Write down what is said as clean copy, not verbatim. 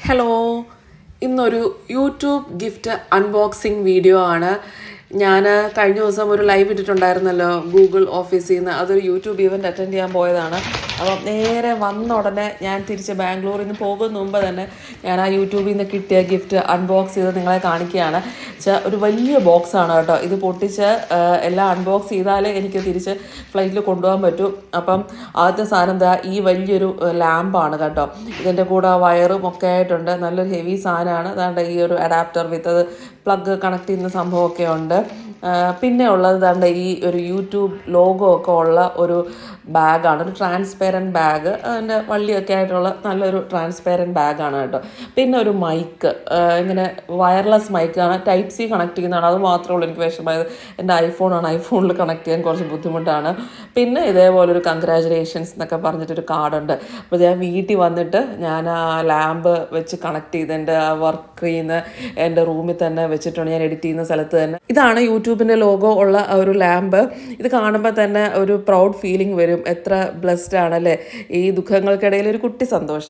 Hello, ഇന്നൊരു YouTube gift unboxing video ആണ്. ഞാൻ കഴിഞ്ഞ ദിവസം ഒരു ലൈവ് ഇട്ടിട്ടുണ്ടായിരുന്നല്ലോ ഗൂഗിൾ ഓഫീസിൽ നിന്ന്. അതൊരു യൂട്യൂബ് ഇവൻ്റ് അറ്റൻഡ് ചെയ്യാൻ പോയതാണ്. അപ്പം നേരെ വന്ന ഉടനെ ഞാൻ തിരിച്ച് ബാംഗ്ലൂരിൽ നിന്ന് പോകുന്ന മുമ്പ് തന്നെ ഞാൻ ആ യൂട്യൂബിൽ നിന്ന് കിട്ടിയ ഗിഫ്റ്റ് അൺബോക്സ് ചെയ്ത് നിങ്ങളെ കാണിക്കുകയാണ്. ഒരു വലിയ ബോക്സാണ് കേട്ടോ. ഇത് പൊട്ടിച്ച് എല്ലാം അൺബോക്സ് ചെയ്താലേ എനിക്ക് തിരിച്ച് ഫ്ലൈറ്റിൽ കൊണ്ടുപോകാൻ പറ്റും. അപ്പം ആദ്യത്തെ സാധനം എന്താ, ഈ വലിയൊരു ലാമ്പാണ് കേട്ടോ. ഇതിൻ്റെ കൂടെ വയറും ഒക്കെ ആയിട്ടുണ്ട്. നല്ലൊരു ഹെവി സാധനമാണ്. അതാണ്ട് ഈ ഒരു അഡാപ്റ്റർ വിത്ത് പ്ലഗ് കണക്ട് ചെയ്യുന്ന സംഭവമൊക്കെ ഉണ്ട്. പിന്നെ ഉള്ളത് ദാണ്ട് ഈ ഒരു യൂട്യൂബ് ലോഗോ ഒക്കെ ഉള്ള ഒരു ബാഗാണ്, ഒരു ട്രാൻസ്പെറൻറ്റ് ബാഗ്. അതിൻ്റെ വള്ളിയൊക്കെ ആയിട്ടുള്ള നല്ലൊരു ട്രാൻസ്പെറൻറ്റ് ബാഗാണ് കേട്ടോ. പിന്നെ ഒരു മൈക്ക്, ഇങ്ങനെ വയർലെസ് മൈക്കാണ്, ടൈപ്പ് സി കണക്ട് ചെയ്യുന്നതാണ്. അത് മാത്രമേ ഉള്ളൂ എനിക്ക് വിഷമമായത്. എൻ്റെ ഐഫോണാണ്, ഐഫോണിൽ കണക്ട് ചെയ്യാൻ കുറച്ച് ബുദ്ധിമുട്ടാണ്. പിന്നെ ഇതേപോലൊരു കൺഗ്രാജുലേഷൻസ് എന്നൊക്കെ പറഞ്ഞിട്ടൊരു കാർഡുണ്ട്. അപ്പോൾ ഞാൻ വീട്ടിൽ വന്നിട്ട് ഞാൻ ആ ലാമ്പ് വെച്ച് കണക്ട് ചെയ്ത് എൻ്റെ വർക്ക് ചെയ്യുന്ന എൻ്റെ റൂമിൽ തന്നെ വെച്ചിട്ടുണ്ട്, ഞാൻ എഡിറ്റ് ചെയ്യുന്ന സ്ഥലത്ത് തന്നെ. ഇതാണ് യൂട്യൂബിൻ്റെ ലോഗോ ഉള്ള ഒരു ലാമ്പ്. ഇത് കാണുമ്പോൾ തന്നെ ഒരു പ്രൗഡ് ഫീലിംഗ് വരും. എത്ര ബ്ലെസ്ഡ് ആണല്ലേ, ഈ ദുഃഖങ്ങൾക്കിടയിൽ ഒരു കുട്ടി സന്തോഷം.